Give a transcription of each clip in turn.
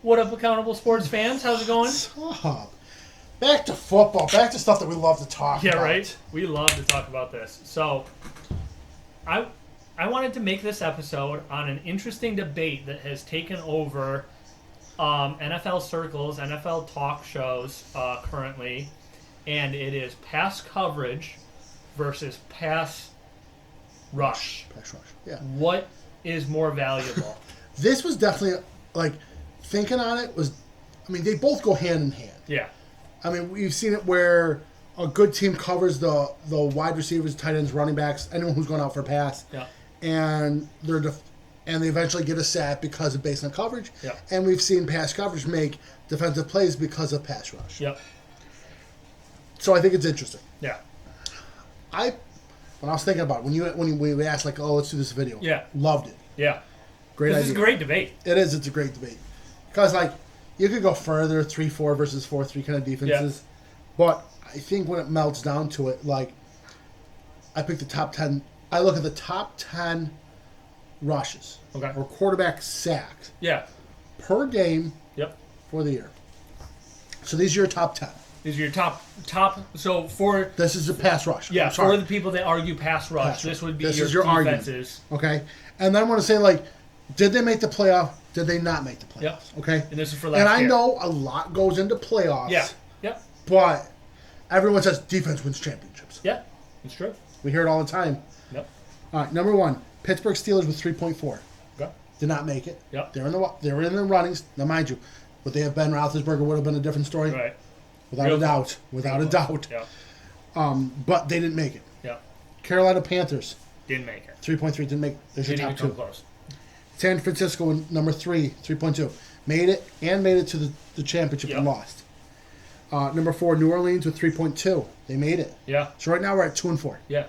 What up, Accountable Sports fans? How's it going? What's up? Back to football. Back to stuff that we love to talk about. Yeah, right? We love to talk about this. So, I wanted to make this episode on an interesting debate that has taken over NFL circles, NFL talk shows currently, and it is pass coverage versus pass rush. Pass rush. Yeah. What is more valuable? This was definitely, like, thinking on it was, I mean, they both go hand in hand. Yeah. I mean, we've seen it where a good team covers the wide receivers, tight ends, running backs, anyone who's going out for a pass. Yeah. And they eventually get a sack because of based on coverage. Yeah. And we've seen pass coverage make defensive plays because of pass rush. Yep. So I think it's interesting. Yeah. When I was thinking about it, when we asked, like, oh, let's do this video. Yeah. Loved it. Yeah. Great idea. This is a great debate. It is. It's a great debate. Because, like, you could go further, 3-4 versus 4-3 kind of defenses. Yeah. But I think when it melts down to it, like, I pick the top 10. I look at the top 10 rushes. Okay. Or quarterback sacks. Yeah. Per game. Yep. For the year. So these are your top 10. These are your top. So for this is a pass rush. Yeah. For the people that argue pass rush, this would be your defenses. Argument. Okay. And then I want to say, like, did they make the playoff? Did they not make the playoffs? Yep. Okay. And this is for last year. And I year. know a lot goes into playoffs. Yeah. Yep. But everyone says defense wins championships. Yeah. It's true. We hear it all the time. Yep. All right. Number one, Pittsburgh Steelers with 3.4. Okay. Did not make it. Yep. They were in the runnings. Now, mind you, would they have Ben Roethlisberger would have been a different story. Right. Without a doubt. Without a doubt. Yeah. But they didn't make it. Yeah. Carolina Panthers. Didn't make it. 3.3 didn't make it. There's your top two. Close. San Francisco, number 3, 3.2. Made it to the championship and lost. Number 4, New Orleans with 3.2. They made it. Yeah. So right now we're at 2 and 4. Yeah.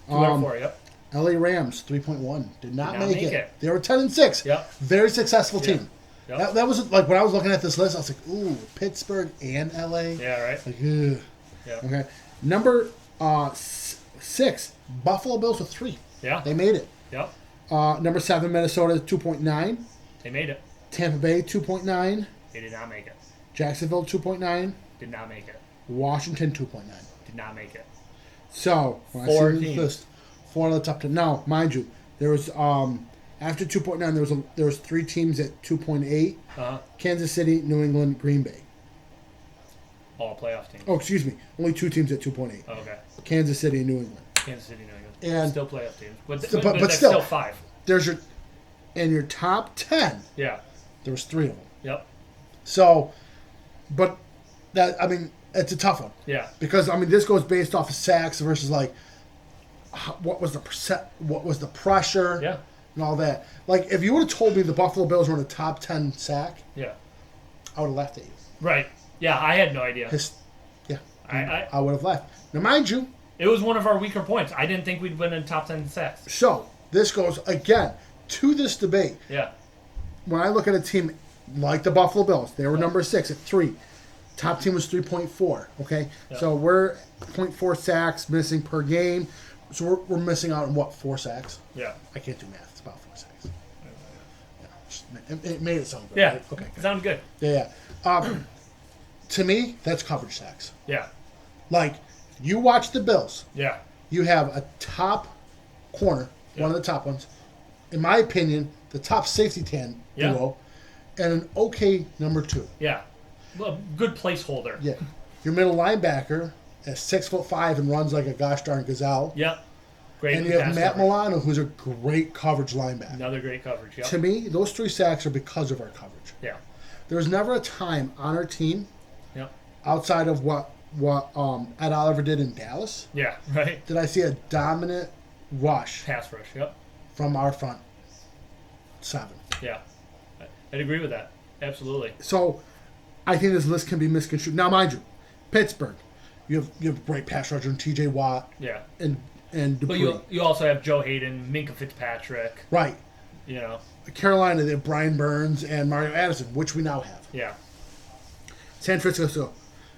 2 and 4, yep. LA Rams, 3.1. Did not make it. They were 10 and 6. Yep. Very successful team. Yep. That was, like, when I was looking at this list, I was like, ooh, Pittsburgh and LA. Yeah, right. Like, ugh. Yep. Okay. Number 6, Buffalo Bills with 3. Yeah. They made it. Yep. Number 7, Minnesota, 2.9. They made it. Tampa Bay, 2.9. They did not make it. Jacksonville, 2.9. Did not make it. Washington, 2.9. Did not make it. So, when 4 I see teams. this list, 4 of the top 10. Now, mind you, there was, after 2.9, there was 3 teams at 2.8. Uh-huh. Kansas City, New England, Green Bay. All playoff teams. Oh, excuse me. Only 2 teams at 2.8. Oh, okay. Kansas City and New England. Kansas City, New England. And still playoff teams. But that's still 5. There's your top 10. Yeah. There was 3 of them. Yep. So, but that, I mean, it's a tough one. Yeah. Because, I mean, this goes based off of sacks versus, like, what was the pressure, Yeah. and all that. Like, if you would have told me the Buffalo Bills were in a top 10 sack, Yeah. I would have laughed at you. Right. Yeah, I had no idea. I would have laughed. Now, mind you, It was one of our weaker points. I didn't think we'd win in top 10 sacks. so this goes, again, to this debate. Yeah. When I look at a team like the Buffalo Bills, they were number 6 at 3. Top team was 3.4, okay? Yeah. So we're 0.4 sacks missing per game. So we're missing out on, what, 4 sacks? Yeah. I can't do math. It's about 4 sacks. Yeah, it made it sound good. Yeah. Right? Okay. Sounded good. Yeah. To me, that's coverage sacks. Yeah. Like, you watch the Bills. Yeah. You have a top corner, one of the top ones. In my opinion, the top safety duo, and an okay number 2. Yeah. Well, good placeholder. Yeah. Your middle linebacker is 6'5" and runs like a gosh darn gazelle. Yep. Great. And you have Matt Milano, who's a great coverage linebacker. Another great coverage. Yep. To me, those 3 sacks are because of our coverage. Yeah. There was never a time on our team, Yep. outside of what Ed Oliver did in Dallas, Yeah. Right. did I see a dominant rush Pass rush. Yep. from our front 7. Yeah. I'd agree with that. Absolutely. So, I think this list can be misconstrued. Now, mind you, Pittsburgh, you have great pass rusher in T.J. Watt Yeah. and But Dupree. you also have Joe Hayden, Minka Fitzpatrick. Right. You know. Carolina, they have Brian Burns and Mario Addison, which we now have. Yeah. San Francisco,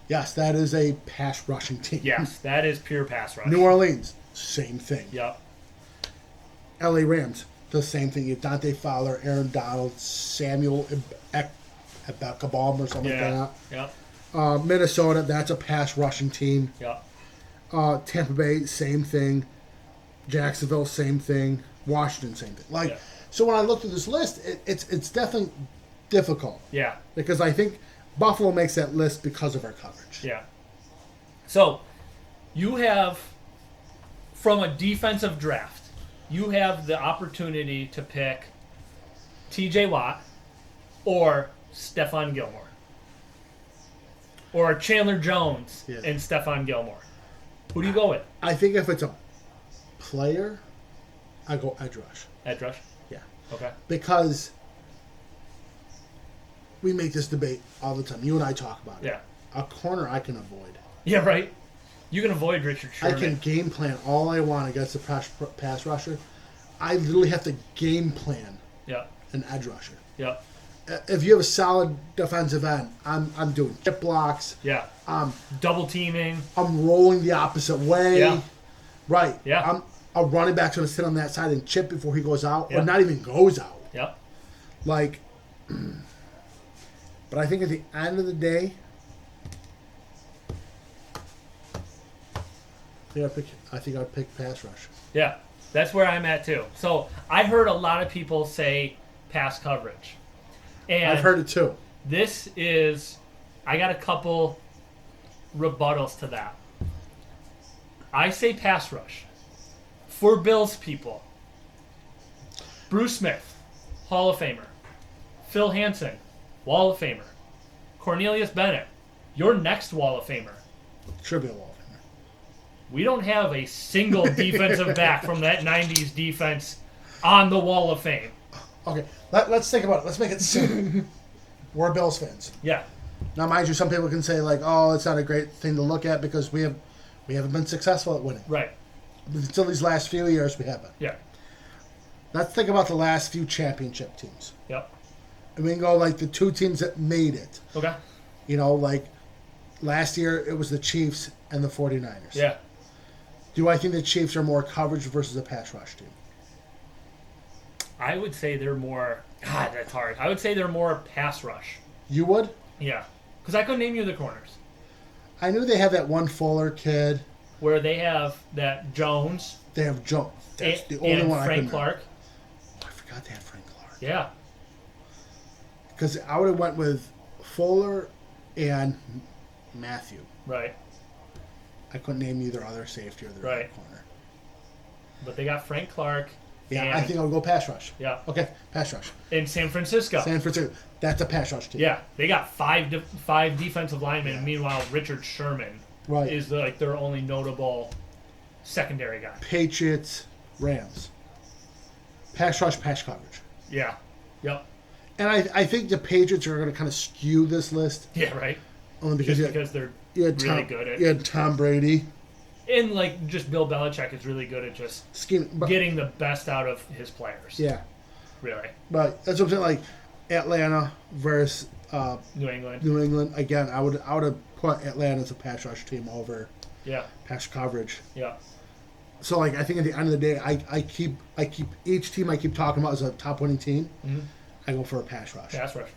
yes, that is a pass rushing team. Yes, that is pure pass rush. New Orleans, same thing. Yep. L.A. Rams, the same thing. You have Dante Fowler, Aaron Donald, Samuel at Beckenbaum or something Yeah. like Yep. that. Minnesota, that's a pass rushing team. Yep. Tampa Bay, same thing. Jacksonville, same thing. Washington, same thing. Like, Yeah. so when I look through this list, it's definitely difficult Yeah. because I think Buffalo makes that list because of our coverage. Yeah. So, you have, from a defensive draft, you have the opportunity to pick T.J. Watt or Stephon Gilmore. Or Chandler Jones Yeah. and Stephon Gilmore. Who do you go with? I think if it's a player, I go edge rush. Edge rush? Yeah. Okay. Because we make this debate all the time. You and I talk about it. Yeah. A corner I can avoid. Yeah, right? You can avoid Richard Sherman. I can game plan all I want against a pass rusher. I literally have to game plan Yeah. an edge rusher. Yeah. If you have a solid defensive end, I'm doing chip blocks. Yeah. Double teaming. I'm rolling the opposite way. Yeah. Right. Yeah. I'm a running back's going to sit on that side and chip before he goes out, Yeah. or not even goes out. Yep. Like, but I think at the end of the day, I think I'd pick pass rush. Yeah. That's where I'm at too. So I heard a lot of people say pass coverage. And I've heard it too. this is, I got a couple rebuttals to that. I say pass rush. For Bills people, Bruce Smith, Hall of Famer. Phil Hansen, Wall of Famer. Cornelius Bennett, your next Wall of Famer. Should be a wall in there. We don't have a single defensive back from that 90s defense on the Wall of Fame. Okay, let's think about it. Let's make it simple. We're Bills fans. Yeah. Now, mind you, some people can say like, "Oh, it's not a great thing to look at because we haven't been successful at winning." Right. Until these last few years, we haven't. Yeah. Let's think about the last few championship teams. Yep. And we can go like the two teams that made it. Okay. You know, like last year it was the Chiefs and the 49ers. Yeah. Do I think the Chiefs are more coverage versus a pass rush team? I would say they're more. God, that's hard. I would say they're more pass rush. You would? Yeah. Because I couldn't name you the corners. I knew they have that one Fuller kid. Where they have that Jones They have Jones. That's and, the only and one I Frank can Clark. I forgot they had Frank Clark. Yeah. Because I would have went with Fuller and Matthew. Right. I couldn't name either other safety or the Right. corner. But they got Frank Clark. Yeah, and, I think I'll go pass rush. Yeah. Okay, pass rush. In San Francisco. San Francisco. That's a pass rush team. Yeah. They got five defensive linemen. Yeah. Meanwhile, Richard Sherman Right. is like their only notable secondary guy. Patriots, Rams. Pass rush, pass coverage. Yeah. Yep. And I think the Patriots are going to kind of skew this list Yeah. Right. only because Just because they're you had really Tom, good at. you had Tom Brady. And like just Bill Belichick is really good at just Scheme, but, getting the best out of his players. yeah, Really. but that's what I'm saying. Like Atlanta versus New England. New England. Again, I would have put Atlanta as a pass rush team over Yeah. pass coverage. Yeah. So like I think at the end of the day, I keep each team I keep talking about as a top winning team. Mm-hmm. I go for a pass rush. Pass rush.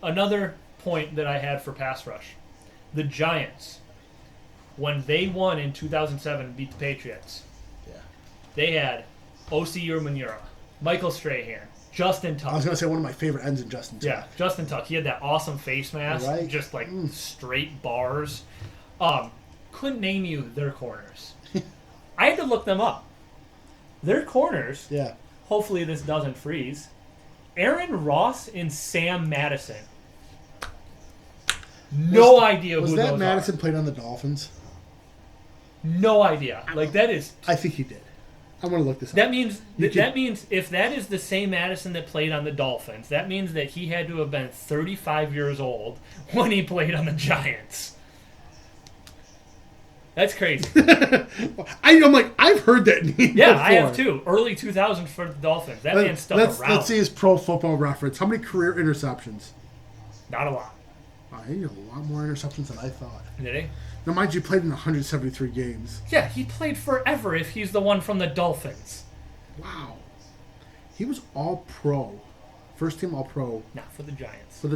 Another point that I had for pass rush. The Giants, when they won in 2007 and beat the Patriots, Yeah. they had O.C. Urmanura, Michael Strahan, Justin I was Tuck. gonna say one of my favorite ends in Justin. Yeah, Tuck. Justin Tuck. He had that awesome face mask, Right. just like straight bars. Couldn't name you their corners. I had to look them up. Their corners, Yeah. hopefully this doesn't freeze, Aaron Ross and Sam Madison. No idea Was who that those Madison are. played on the Dolphins? No idea. Like that is. I think he did. I'm gonna look this up. That means You that means if that is the same Madison that played on the Dolphins, that means that he had to have been 35 years old when he played on the Giants. That's crazy. I'm like I've heard that name. Yeah, before. I have too. Early 2000s for the Dolphins. That man stuck let's around. let's see his Pro Football Reference. How many career interceptions? Not a lot. Wow, he had a lot more interceptions than I thought. Did he? Now, mind you, played in 173 games. Yeah, he played forever if he's the one from the Dolphins. Wow, he was All Pro first team All Pro Not for the Giants. for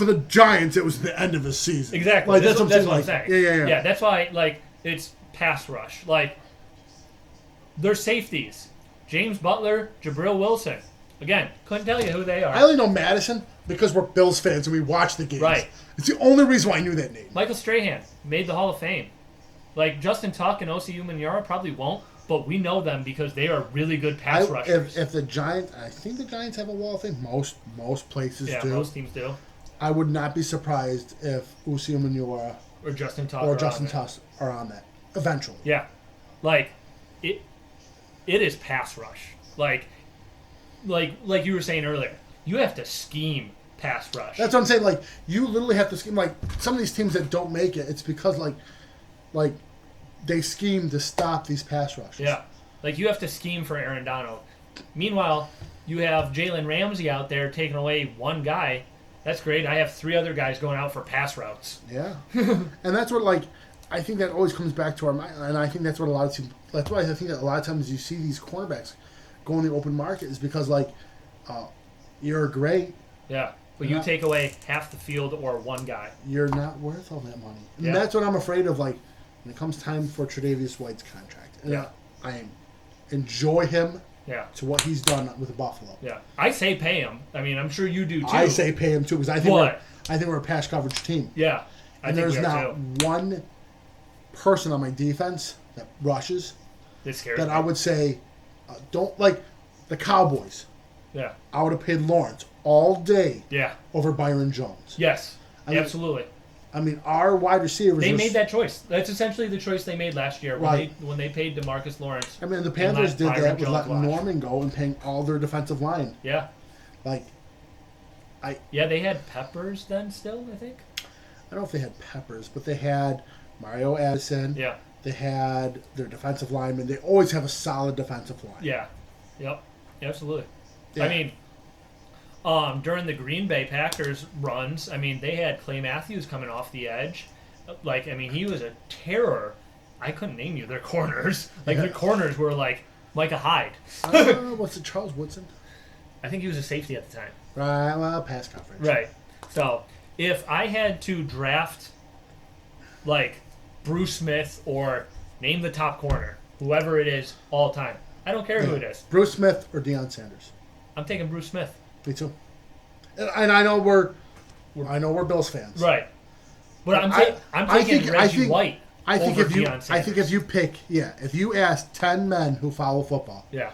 the Giants. It was the end of his season. Exactly. Like That's what I'm like, saying. Yeah. Yeah, that's why it's pass rush. Like their safeties, James Butler, Jabril Wilson. Again, couldn't tell you who they are. I only know Madison because we're Bills fans and we watch the games. Right. It's the only reason why I knew that name. Michael Strahan made the Hall of Fame. Like Justin Tuck and Osi Umenyiora probably won't, but we know them because they are really good pass rushers. If the Giants, I think the Giants have a Wall of Fame. Most places do. Most teams do. I would not be surprised if Osi Umenyiora Or Justin Tuck. or Justin Tuck are on that eventually. Yeah, like it is pass rush. Like you were saying earlier, you have to scheme pass rush. That's what I'm saying. Like you literally have to scheme. Like some of these teams that don't make it, it's because like they scheme to stop these pass rushes. Yeah, like you have to scheme for Aaron Donald. Meanwhile, you have Jalen Ramsey out there taking away one guy. That's great. I have 3 other guys going out for pass routes. Yeah, and that's what I think that always comes back to our mind, and I think that's what a lot of teams. That's why I think that a lot of times you see these cornerbacks go in the open market is because you're great. Yeah, but you take away half the field or one guy. You're not worth all that money, and Yeah. that's what I'm afraid of. Like when it comes time for Tre'Davious White's contract, and Yeah. I enjoy him Yeah. to what he's done with Buffalo. Yeah. I say pay him. I mean, I'm sure you do too. I say pay him too because I think But- we're a pass coverage team. Yeah. I And think there's we are not too. one person on my defense that rushes It scares that me. I would say don't like the Cowboys. Yeah. I would have paid Lawrence all day Yeah. over Byron Jones. Yes. mean, Absolutely. I mean, our wide receivers. They are- made that choice. That's essentially the choice they made last year Right. when they paid DeMarcus Lawrence. I mean, the Panthers let did Byron that with Jones letting watch. Norman go and paying all their defensive line. Yeah. Like, Yeah, they had Peppers then still, I think. I don't know if they had Peppers, but they had Mario Addison. Yeah. They had their defensive linemen. They always have a solid defensive line. Yeah. Yep. Absolutely. Yeah. I mean, during the Green Bay Packers runs, I mean, they had Clay Matthews coming off the edge. Like, I mean, he was a terror. I couldn't name you their corners. Like, their corners were like Micah Hyde. What's it, Charles Woodson? I think he was a safety at the time. Right, well, pass coverage. Right. So, if I had to draft, like, Bruce Smith or name the top corner, whoever it is, all time, I don't care who it is. Bruce Smith or Deion Sanders. I'm taking Bruce Smith. Me too. And I know we're Bills fans. Right. But I'm I taking think- Reggie White I think over if you Deion Sanders. I think if you pick if you ask 10 men who follow football, Yeah.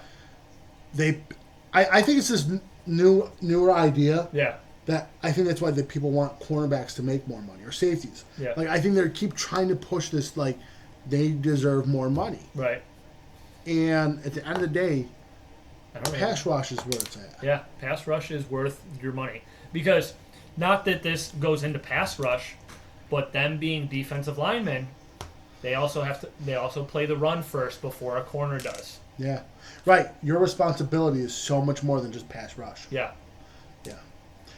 I think it's this newer idea Yeah. that I think that's why the people want cornerbacks to make more money or safeties. Yeah. Like I think they keep trying to push this like they deserve more money. Right. And at the end of the day, I don't know. pass rush is where it's at. Yeah, pass rush is worth your money. Because not that this goes into pass rush, but them being defensive linemen, they also play the run first before a corner does. Yeah. Right. Your responsibility is so much more than just pass rush. Yeah. Yeah.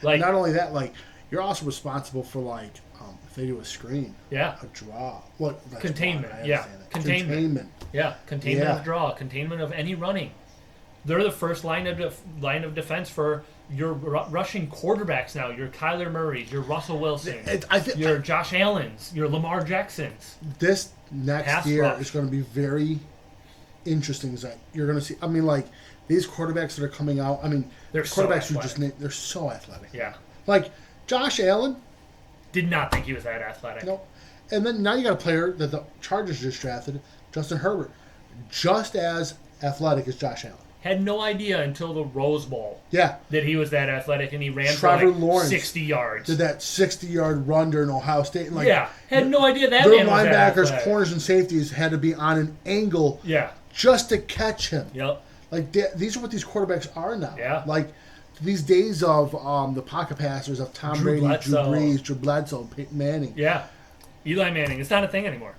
Like Not only that, like you're also responsible for like if they do a screen, yeah. a draw, that's Containment, broad, I yeah. understand that. Containment. Yeah, containment Yeah. of draw, containment of any running. They're the first line of defense for your rushing quarterbacks now. Your Kyler Murrays, your Russell Wilsons, your Josh Allens, your Lamar Jacksons. This next Pass year rush. is going to be very interesting. Is that you're going to see? I mean, like these quarterbacks that are coming out. I mean, They're so quarterbacks who athletic. they're so athletic. Yeah, Like Josh Allen, did not think he was that athletic. no, and then now you got a player that the Chargers just drafted, Justin Herbert, just as athletic as Josh Allen. Had no idea until the Rose Bowl Yeah, that he was that athletic, and he ran Trevor for like Lawrence 60 yards. did that 60-yard run during Ohio State. And like, Yeah, had no idea that their man was that linebackers, athletic. corners, and safeties had to be on an angle Yeah, just to catch him. yep, Like these are what these quarterbacks are now. Yeah. Like these days of the pocket passers of Tom Drew Brady, Bledsoe. Drew Brees, Drew Bledsoe, Peyton Manning. yeah. Eli Manning, it's not a thing anymore.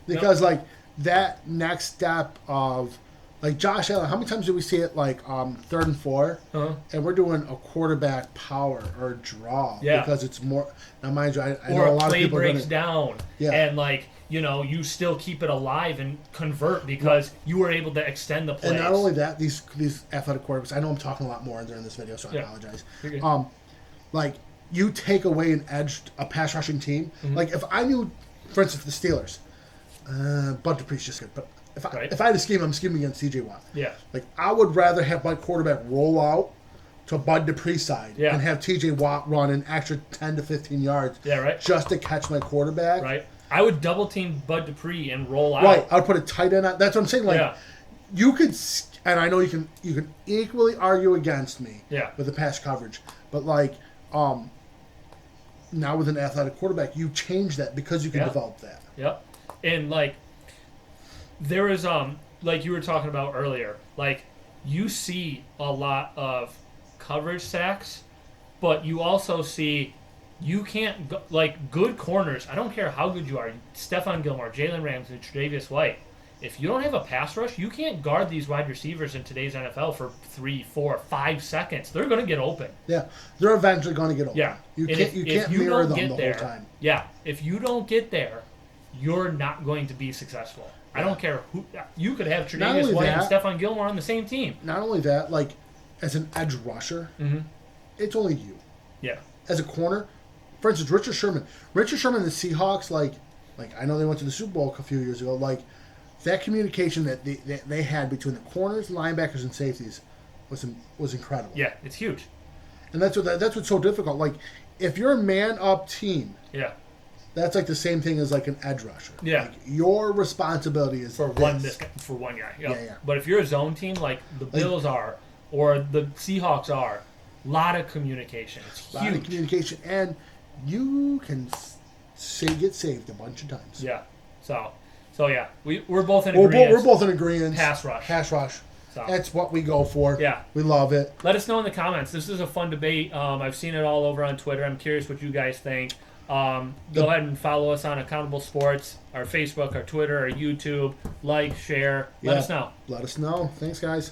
Because like that next step of like Josh Allen, how many times do we see it like 3rd and 4, Uh-huh. and we're doing a quarterback power or draw Yeah. because it's more. Now mind you, I know Or a a lot of play people are breaks gonna, down, Yeah. and like you still keep it alive and convert because you were able to extend the plays. And not only that, these athletic quarterbacks. I know I'm talking a lot more during this video, so I Yeah. apologize. You're good. Like you take away a pass rushing team. Like if I knew, for instance, the Steelers, Bud Dupree's just good, but if I had a scheme, I'm scheming against C.J. Watt. Yeah. Like I would rather have my quarterback roll out to Bud Dupree's side Yeah. and have T.J. Watt run an extra 10 to 15 yards. Yeah, right. Just to catch my quarterback. Right. I would double team Bud Dupree and roll out. Right. I would put a tight end on. That's what I'm saying. Like Yeah. you could, and I know you can equally argue against me. Yeah. With the pass coverage, but like now with an athletic quarterback, you change that because you can Yeah. develop that. Yep. And like there is like you were talking about earlier, like you see a lot of coverage sacks, but you also see you can't go, like good corners. I don't care how good you are, Stephon Gilmore, Jalen Ramsey, Tre'Davious White. If you don't have a pass rush, you can't guard these wide receivers in today's NFL for 3, 4, 5 seconds. They're going to get open. Yeah, they're eventually going to get open. Yeah. You And can't if you mirror don't them get the there, whole time. Yeah, if you don't get there, you're not going to be successful. I don't care who. You could have Not Tre'Davious only White and that- Stephon Gilmore on the same team. Not only that, like as an edge rusher, it's only you. Yeah. As a corner, for instance, Richard Sherman. Richard Sherman and the Seahawks, like I know they went to the Super Bowl a few years ago. Like that communication that they had between the corners, linebackers, and safeties was incredible. Yeah, it's huge. And that's what's so difficult. Like if you're a man up team, Yeah. that's like the same thing as like an edge rusher. Yeah. Like your responsibility is For this. one guy. Yep. Yeah, yeah. But if you're a zone team like the Bills are or the Seahawks are, lot of communication. It's A lot of huge. communication, and you can get saved a bunch of times. Yeah. So yeah, we're both in We're agreement. both in agreement. Pass rush. Pass rush. So. That's what we go for. Yeah. We love it. Let us know in the comments. This is a fun debate. I've seen it all over on Twitter. I'm curious what you guys think. Go ahead and follow us on Accountable Sports, our Facebook, our Twitter, our YouTube. Like, share. Let us know. Let us know. Thanks, guys.